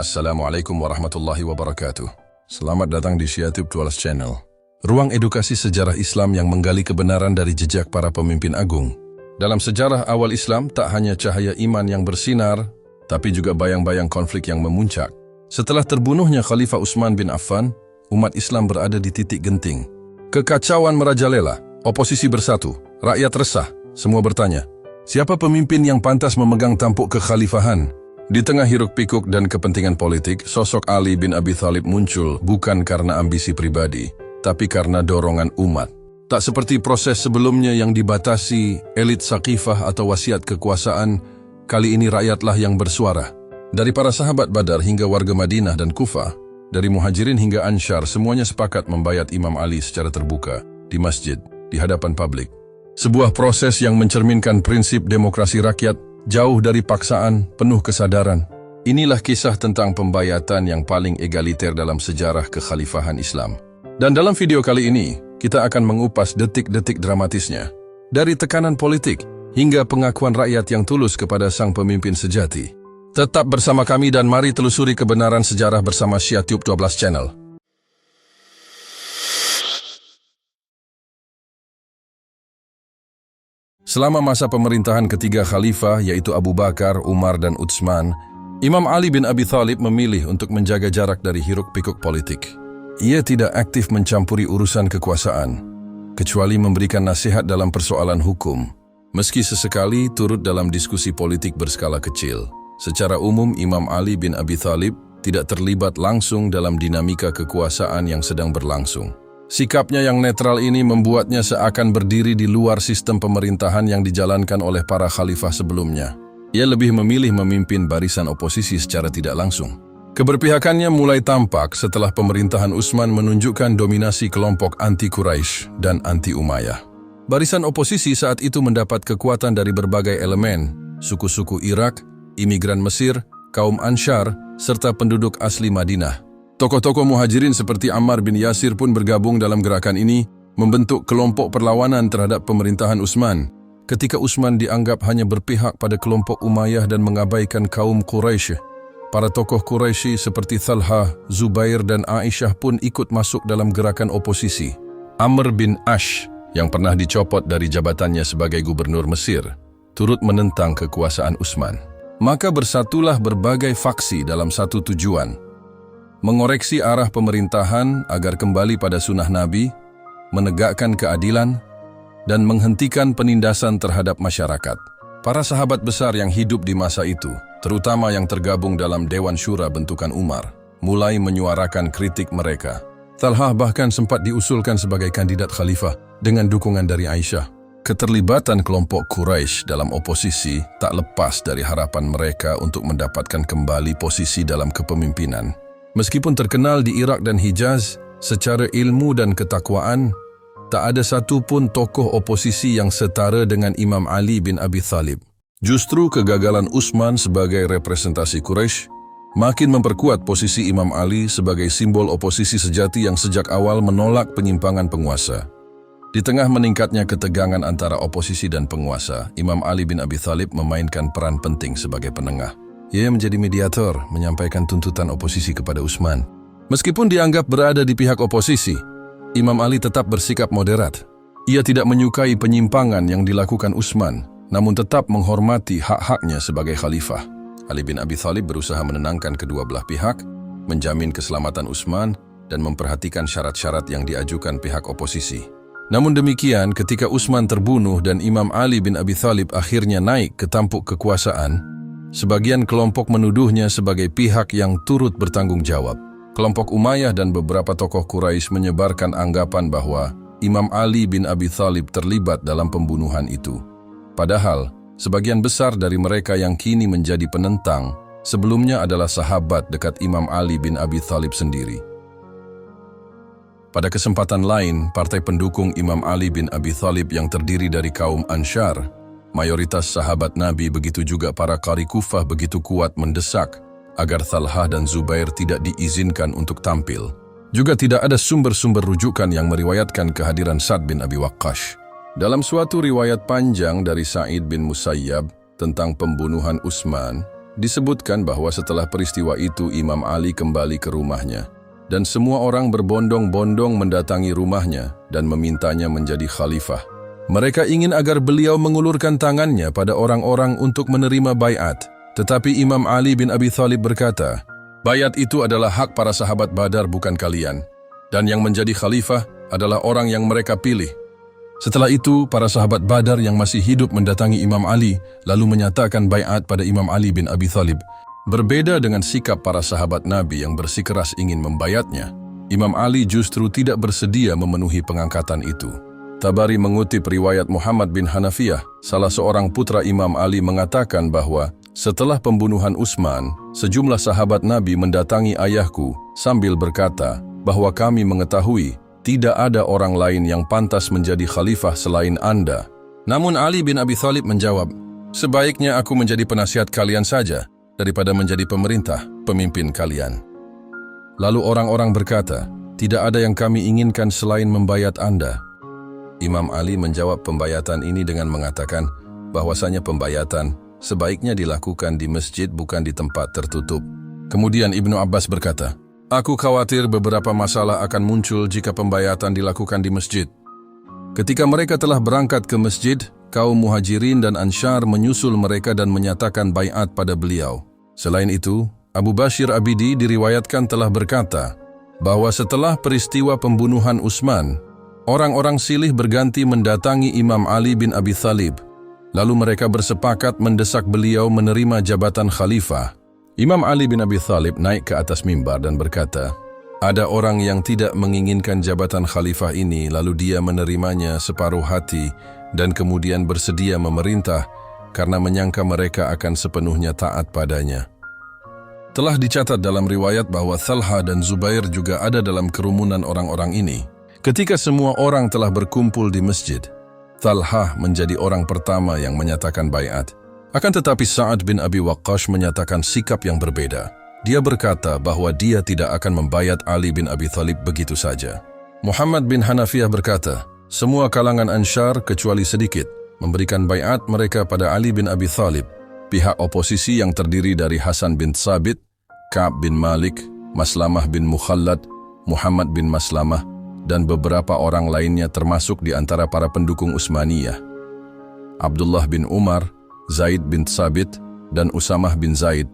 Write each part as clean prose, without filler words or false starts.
Assalamualaikum warahmatullahi wabarakatuh. Selamat datang di YouTube 12 Channel. Ruang edukasi sejarah Islam yang menggali kebenaran dari jejak para pemimpin agung. Dalam sejarah awal Islam, tak hanya cahaya iman yang bersinar, tapi juga bayang-bayang konflik yang memuncak. Setelah terbunuhnya Khalifah Utsman bin Affan, umat Islam berada di titik genting. Kekacauan merajalela, oposisi bersatu, rakyat resah, semua bertanya, siapa pemimpin yang pantas memegang tampuk kekhalifahan? Di tengah hiruk-pikuk dan kepentingan politik, sosok Ali bin Abi Thalib muncul bukan karena ambisi pribadi, tapi karena dorongan umat. Tak seperti proses sebelumnya yang dibatasi elit Saqifah atau wasiat kekuasaan, kali ini rakyatlah yang bersuara. Dari para sahabat Badar hingga warga Madinah dan Kufah, dari Muhajirin hingga Ansyar, semuanya sepakat membayat Imam Ali secara terbuka, di masjid, di hadapan publik. Sebuah proses yang mencerminkan prinsip demokrasi rakyat, jauh dari paksaan, penuh kesadaran. Inilah kisah tentang pembayatan yang paling egaliter dalam sejarah kekhalifahan Islam. Dan dalam video kali ini, kita akan mengupas detik-detik dramatisnya. Dari tekanan politik, hingga pengakuan rakyat yang tulus kepada sang pemimpin sejati. Tetap bersama kami dan mari telusuri kebenaran sejarah bersama YouTube 12 Channel. Selama masa pemerintahan ketiga khalifah yaitu Abu Bakar, Umar, dan Utsman, Imam Ali bin Abi Thalib memilih untuk menjaga jarak dari hiruk-pikuk politik. Ia tidak aktif mencampuri urusan kekuasaan, kecuali memberikan nasihat dalam persoalan hukum, meski sesekali turut dalam diskusi politik berskala kecil. Secara umum, Imam Ali bin Abi Thalib tidak terlibat langsung dalam dinamika kekuasaan yang sedang berlangsung. Sikapnya yang netral ini membuatnya seakan berdiri di luar sistem pemerintahan yang dijalankan oleh para khalifah sebelumnya. Ia lebih memilih memimpin barisan oposisi secara tidak langsung. Keberpihakannya mulai tampak setelah pemerintahan Utsman menunjukkan dominasi kelompok anti-Quraisy dan anti-Umayyah. Barisan oposisi saat itu mendapat kekuatan dari berbagai elemen, suku-suku Irak, imigran Mesir, kaum Ansyar, serta penduduk asli Madinah. Tokoh-tokoh Muhajirin seperti Ammar bin Yasir pun bergabung dalam gerakan ini, membentuk kelompok perlawanan terhadap pemerintahan Utsman. Ketika Utsman dianggap hanya berpihak pada kelompok Umayyah dan mengabaikan kaum Quraisy, para tokoh Quraisy seperti Thalhah, Zubair, dan Aisyah pun ikut masuk dalam gerakan oposisi. Amr bin Ash, yang pernah dicopot dari jabatannya sebagai gubernur Mesir, turut menentang kekuasaan Utsman. Maka bersatulah berbagai faksi dalam satu tujuan, mengoreksi arah pemerintahan agar kembali pada sunnah Nabi, menegakkan keadilan, dan menghentikan penindasan terhadap masyarakat. Para sahabat besar yang hidup di masa itu, terutama yang tergabung dalam Dewan Syura bentukan Umar, mulai menyuarakan kritik mereka. Thalhah bahkan sempat diusulkan sebagai kandidat khalifah dengan dukungan dari Aisyah. Keterlibatan kelompok Quraisy dalam oposisi tak lepas dari harapan mereka untuk mendapatkan kembali posisi dalam kepemimpinan. Meskipun terkenal di Irak dan Hijaz, secara ilmu dan ketakwaan, tak ada satu pun tokoh oposisi yang setara dengan Imam Ali bin Abi Thalib. Justru kegagalan Utsman sebagai representasi Quraisy makin memperkuat posisi Imam Ali sebagai simbol oposisi sejati yang sejak awal menolak penyimpangan penguasa. Di tengah meningkatnya ketegangan antara oposisi dan penguasa, Imam Ali bin Abi Thalib memainkan peran penting sebagai penengah. Ia menjadi mediator, menyampaikan tuntutan oposisi kepada Utsman. Meskipun dianggap berada di pihak oposisi, Imam Ali tetap bersikap moderat. Ia tidak menyukai penyimpangan yang dilakukan Utsman, namun tetap menghormati hak-haknya sebagai khalifah. Ali bin Abi Thalib berusaha menenangkan kedua belah pihak, menjamin keselamatan Utsman, dan memperhatikan syarat-syarat yang diajukan pihak oposisi. Namun demikian, ketika Utsman terbunuh dan Imam Ali bin Abi Thalib akhirnya naik ke tampuk kekuasaan, sebagian kelompok menuduhnya sebagai pihak yang turut bertanggung jawab. Kelompok Umayyah dan beberapa tokoh Quraisy menyebarkan anggapan bahwa Imam Ali bin Abi Thalib terlibat dalam pembunuhan itu. Padahal, sebagian besar dari mereka yang kini menjadi penentang, sebelumnya adalah sahabat dekat Imam Ali bin Abi Thalib sendiri. Pada kesempatan lain, partai pendukung Imam Ali bin Abi Thalib yang terdiri dari kaum Ansyar, mayoritas sahabat Nabi, begitu juga para qari Kufah begitu kuat mendesak agar Thalhah dan Zubair tidak diizinkan untuk tampil. Juga tidak ada sumber-sumber rujukan yang meriwayatkan kehadiran Sa'd bin Abi Waqqas. Dalam suatu riwayat panjang dari Sa'id bin Musayyab tentang pembunuhan Utsman, Disebutkan bahwa setelah peristiwa itu Imam Ali kembali ke rumahnya, dan semua orang berbondong-bondong mendatangi rumahnya dan memintanya menjadi khalifah. Mereka ingin agar beliau mengulurkan tangannya pada orang-orang untuk menerima baiat. Tetapi Imam Ali bin Abi Thalib berkata, "Baiat itu adalah hak para sahabat Badar, bukan kalian. Dan yang menjadi khalifah adalah orang yang mereka pilih." Setelah itu, para sahabat Badar yang masih hidup mendatangi Imam Ali, lalu menyatakan baiat pada Imam Ali bin Abi Thalib. Berbeda dengan sikap para sahabat Nabi yang bersikeras ingin membaiatnya, Imam Ali justru tidak bersedia memenuhi pengangkatan itu. Tabari mengutip riwayat Muhammad bin Hanafiyah, salah seorang putra Imam Ali, mengatakan bahwa setelah pembunuhan Utsman, sejumlah sahabat Nabi mendatangi ayahku sambil berkata bahwa kami mengetahui tidak ada orang lain yang pantas menjadi khalifah selain Anda. Namun Ali bin Abi Thalib menjawab, "Sebaiknya aku menjadi penasihat kalian saja daripada menjadi pemerintah, pemimpin kalian." Lalu orang-orang berkata, "Tidak ada yang kami inginkan selain membayat Anda." Imam Ali menjawab pembayatan ini dengan mengatakan bahwasanya pembayatan sebaiknya dilakukan di masjid, bukan di tempat tertutup. Kemudian Ibnu Abbas berkata, "Aku khawatir beberapa masalah akan muncul jika pembayatan dilakukan di masjid." Ketika mereka telah berangkat ke masjid, kaum Muhajirin dan Ansyar menyusul mereka dan menyatakan baiat pada beliau. Selain itu, Abu Bashir Abidi diriwayatkan telah berkata bahwa setelah peristiwa pembunuhan Utsman, orang-orang silih berganti mendatangi Imam Ali bin Abi Thalib. Lalu mereka bersepakat mendesak beliau menerima jabatan khalifah. Imam Ali bin Abi Thalib naik ke atas mimbar dan berkata, "Ada orang yang tidak menginginkan jabatan khalifah ini, lalu dia menerimanya separuh hati dan kemudian bersedia memerintah karena menyangka mereka akan sepenuhnya taat padanya." Telah dicatat dalam riwayat bahwa Thalha dan Zubair juga ada dalam kerumunan orang-orang ini. Ketika semua orang telah berkumpul di masjid, Thalha menjadi orang pertama yang menyatakan baiat. Akan tetapi Sa'ad bin Abi Waqqas menyatakan sikap yang berbeda. Dia berkata bahwa dia tidak akan membayat Ali bin Abi Thalib begitu saja. Muhammad bin Hanafiyah berkata, semua kalangan Ansyar kecuali sedikit memberikan baiat mereka pada Ali bin Abi Thalib. Pihak oposisi yang terdiri dari Hasan bin Thabit, Ka'ab bin Malik, Maslamah bin Mukhallad, Muhammad bin Maslamah, dan beberapa orang lainnya termasuk di antara para pendukung Utsmaniyah. Abdullah bin Umar, Zaid bin Thabit, dan Usamah bin Zaid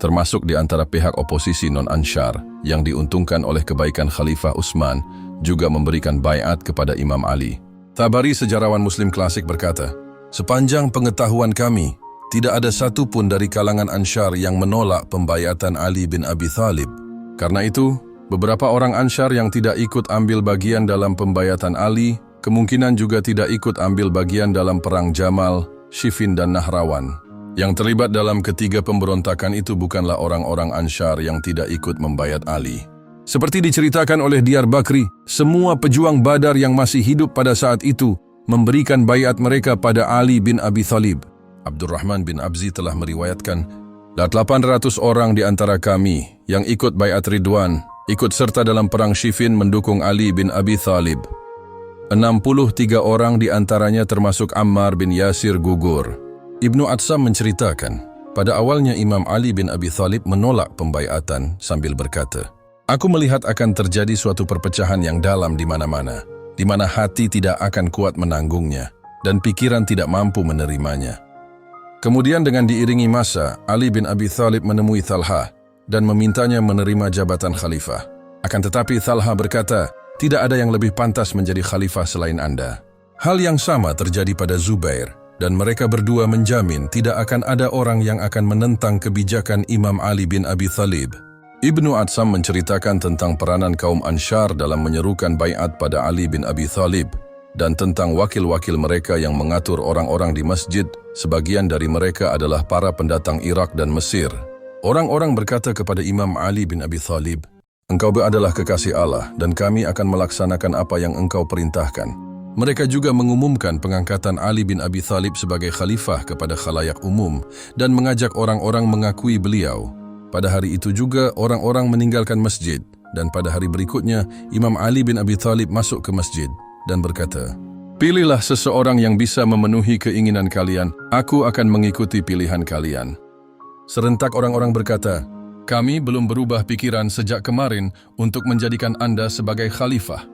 termasuk di antara pihak oposisi non-Ansyar yang diuntungkan oleh kebaikan Khalifah Utsman juga memberikan baiat kepada Imam Ali. Tabari, sejarawan Muslim klasik, berkata, sepanjang pengetahuan kami, tidak ada satu pun dari kalangan Ansyar yang menolak pembaiatan Ali bin Abi Thalib. Karena itu, beberapa orang Ansyar yang tidak ikut ambil bagian dalam pembaiatan Ali, kemungkinan juga tidak ikut ambil bagian dalam perang Jamal, Siffin dan Nahrawan. Yang terlibat dalam ketiga pemberontakan itu bukanlah orang-orang Ansyar yang tidak ikut membayat Ali. Seperti diceritakan oleh Diyar Bakri, semua pejuang Badar yang masih hidup pada saat itu memberikan baiat mereka pada Ali bin Abi Thalib. Abdurrahman bin Abzi telah meriwayatkan, 800 orang di antara kami yang ikut baiat Ridwan ikut serta dalam perang Siffin mendukung Ali bin Abi Thalib. 63 orang di antaranya termasuk Ammar bin Yasir gugur. Ibnu Atsam menceritakan, pada awalnya Imam Ali bin Abi Thalib menolak pembaiatan sambil berkata, aku melihat akan terjadi suatu perpecahan yang dalam di mana-mana, di mana hati tidak akan kuat menanggungnya dan pikiran tidak mampu menerimanya. Kemudian dengan diiringi masa, Ali bin Abi Thalib menemui Thalha dan memintanya menerima jabatan khalifah. Akan tetapi Thalha berkata, tidak ada yang lebih pantas menjadi khalifah selain Anda. Hal yang sama terjadi pada Zubair, dan mereka berdua menjamin tidak akan ada orang yang akan menentang kebijakan Imam Ali bin Abi Thalib. Ibnu Atsam menceritakan tentang peranan kaum Ansyar dalam menyerukan baiat pada Ali bin Abi Thalib, dan tentang wakil-wakil mereka yang mengatur orang-orang di masjid. Sebagian dari mereka adalah para pendatang Irak dan Mesir. Orang-orang berkata kepada Imam Ali bin Abi Thalib, engkau adalah kekasih Allah dan kami akan melaksanakan apa yang engkau perintahkan. Mereka juga mengumumkan pengangkatan Ali bin Abi Thalib sebagai khalifah kepada khalayak umum dan mengajak orang-orang mengakui beliau. Pada hari itu juga orang-orang meninggalkan masjid, dan pada hari berikutnya Imam Ali bin Abi Thalib masuk ke masjid dan berkata, pilihlah seseorang yang bisa memenuhi keinginan kalian, aku akan mengikuti pilihan kalian. Serentak orang-orang berkata, "Kami belum berubah pikiran sejak kemarin untuk menjadikan Anda sebagai khalifah."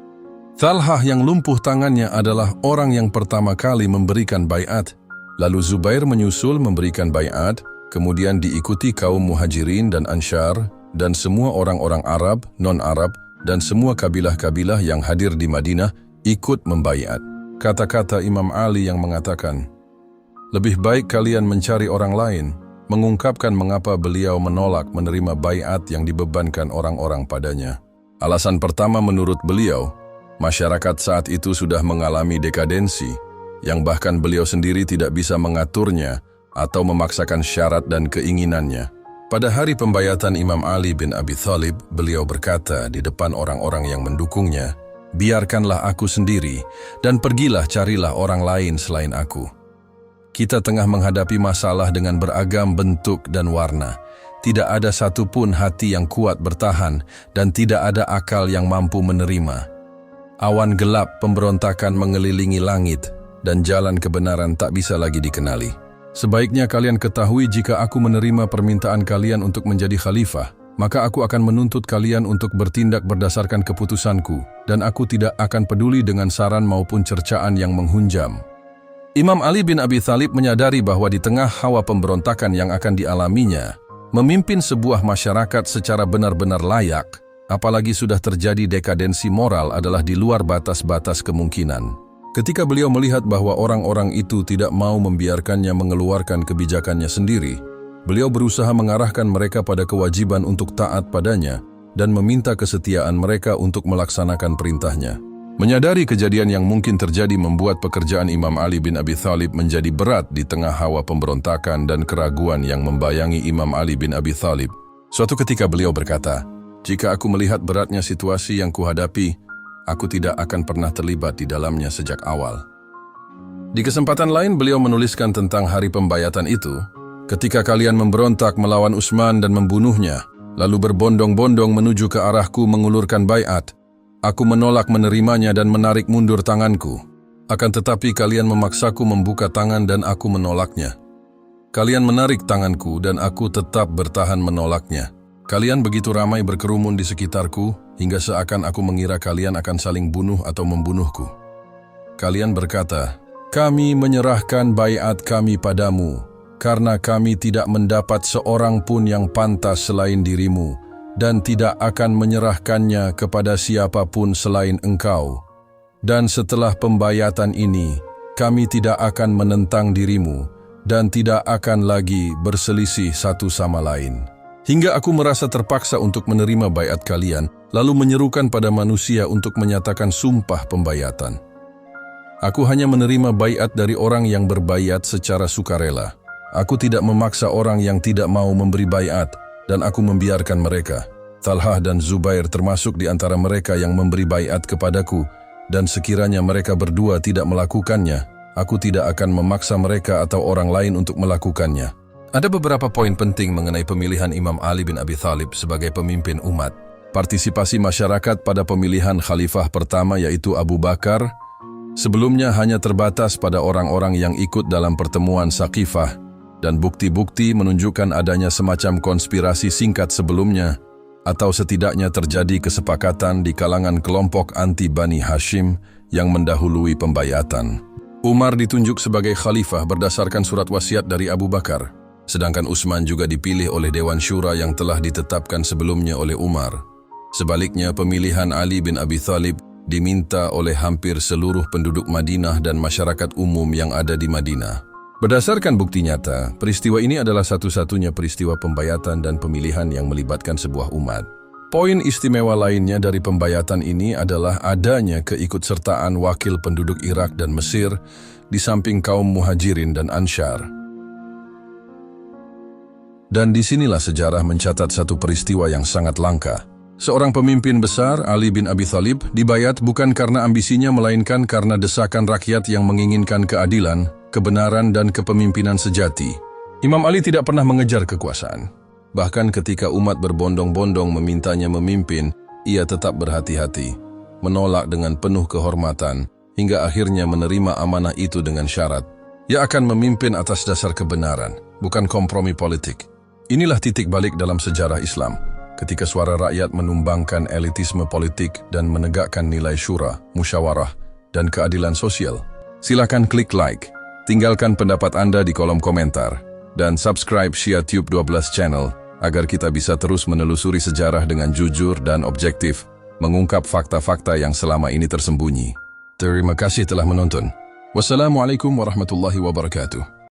Talhah yang lumpuh tangannya adalah orang yang pertama kali memberikan baiat. Lalu Zubair menyusul memberikan baiat, kemudian diikuti kaum Muhajirin dan Ansyar, dan semua orang-orang Arab, non-Arab, dan semua kabilah-kabilah yang hadir di Madinah ikut membaiat. Kata-kata Imam Ali yang mengatakan, "Lebih baik kalian mencari orang lain," mengungkapkan mengapa beliau menolak menerima baiat yang dibebankan orang-orang padanya. Alasan pertama menurut beliau, masyarakat saat itu sudah mengalami dekadensi, yang bahkan beliau sendiri tidak bisa mengaturnya atau memaksakan syarat dan keinginannya. Pada hari pembayatan Imam Ali bin Abi Thalib, beliau berkata di depan orang-orang yang mendukungnya, "Biarkanlah aku sendiri dan pergilah carilah orang lain selain aku. Kita tengah menghadapi masalah dengan beragam bentuk dan warna. Tidak ada satupun hati yang kuat bertahan dan tidak ada akal yang mampu menerima. Awan gelap pemberontakan mengelilingi langit dan jalan kebenaran tak bisa lagi dikenali. Sebaiknya kalian ketahui jika aku menerima permintaan kalian untuk menjadi khalifah, maka aku akan menuntut kalian untuk bertindak berdasarkan keputusanku, dan aku tidak akan peduli dengan saran maupun cercaan yang menghunjam." Imam Ali bin Abi Thalib menyadari bahwa di tengah hawa pemberontakan yang akan dialaminya, memimpin sebuah masyarakat secara benar-benar layak, apalagi sudah terjadi dekadensi moral adalah di luar batas-batas kemungkinan. Ketika beliau melihat bahwa orang-orang itu tidak mau membiarkannya mengeluarkan kebijakannya sendiri, beliau berusaha mengarahkan mereka pada kewajiban untuk taat padanya dan meminta kesetiaan mereka untuk melaksanakan perintahnya. Menyadari kejadian yang mungkin terjadi membuat pekerjaan Imam Ali bin Abi Thalib menjadi berat di tengah hawa pemberontakan dan keraguan yang membayangi Imam Ali bin Abi Thalib. Suatu ketika beliau berkata, "Jika aku melihat beratnya situasi yang kuhadapi, aku tidak akan pernah terlibat di dalamnya sejak awal." Di kesempatan lain beliau menuliskan tentang hari pembayatan itu, "Ketika kalian memberontak melawan Utsman dan membunuhnya, lalu berbondong-bondong menuju ke arahku mengulurkan baiat, aku menolak menerimanya dan menarik mundur tanganku. Akan tetapi kalian memaksaku membuka tangan dan aku menolaknya. Kalian menarik tanganku dan aku tetap bertahan menolaknya. Kalian begitu ramai berkerumun di sekitarku, hingga seakan aku mengira kalian akan saling bunuh atau membunuhku. Kalian berkata, 'Kami menyerahkan baiat kami padamu, karena kami tidak mendapat seorang pun yang pantas selain dirimu, dan tidak akan menyerahkannya kepada siapapun selain engkau. Dan setelah pembayatan ini, kami tidak akan menentang dirimu, dan tidak akan lagi berselisih satu sama lain. Hingga aku merasa terpaksa untuk menerima baiat kalian, lalu menyerukan pada manusia untuk menyatakan sumpah pembayatan. Aku hanya menerima baiat dari orang yang berbaiat secara sukarela. Aku tidak memaksa orang yang tidak mau memberi baiat, dan aku membiarkan mereka. Talhah dan Zubair termasuk di antara mereka yang memberi baiat kepadaku, dan sekiranya mereka berdua tidak melakukannya, aku tidak akan memaksa mereka atau orang lain untuk melakukannya." Ada beberapa poin penting mengenai pemilihan Imam Ali bin Abi Thalib sebagai pemimpin umat. Partisipasi masyarakat pada pemilihan khalifah pertama yaitu Abu Bakar, sebelumnya hanya terbatas pada orang-orang yang ikut dalam pertemuan Saqifah, dan bukti-bukti menunjukkan adanya semacam konspirasi singkat sebelumnya, atau setidaknya terjadi kesepakatan di kalangan kelompok anti Bani Hashim yang mendahului pembayatan. Umar ditunjuk sebagai khalifah berdasarkan surat wasiat dari Abu Bakar, sedangkan Utsman juga dipilih oleh Dewan Syura yang telah ditetapkan sebelumnya oleh Umar. Sebaliknya, pemilihan Ali bin Abi Thalib diminta oleh hampir seluruh penduduk Madinah dan masyarakat umum yang ada di Madinah. Berdasarkan bukti nyata, peristiwa ini adalah satu-satunya peristiwa pembayatan dan pemilihan yang melibatkan sebuah umat. Poin istimewa lainnya dari pembayatan ini adalah adanya keikutsertaan wakil penduduk Irak dan Mesir di samping kaum Muhajirin dan Ansyar. Dan disinilah sejarah mencatat satu peristiwa yang sangat langka. Seorang pemimpin besar, Ali bin Abi Thalib, dibayat bukan karena ambisinya melainkan karena desakan rakyat yang menginginkan keadilan, kebenaran dan kepemimpinan sejati. Imam Ali tidak pernah mengejar kekuasaan. Bahkan ketika umat berbondong-bondong memintanya memimpin, ia tetap berhati-hati, menolak dengan penuh kehormatan, hingga akhirnya menerima amanah itu dengan syarat. Ia akan memimpin atas dasar kebenaran, bukan kompromi politik. Inilah titik balik dalam sejarah Islam, ketika suara rakyat menumbangkan elitisme politik dan menegakkan nilai syura, musyawarah, dan keadilan sosial. Silakan klik like, tinggalkan pendapat Anda di kolom komentar, dan subscribe SyiaTube 12 channel agar kita bisa terus menelusuri sejarah dengan jujur dan objektif, mengungkap fakta-fakta yang selama ini tersembunyi. Terima kasih telah menonton. Wassalamualaikum warahmatullahi wabarakatuh.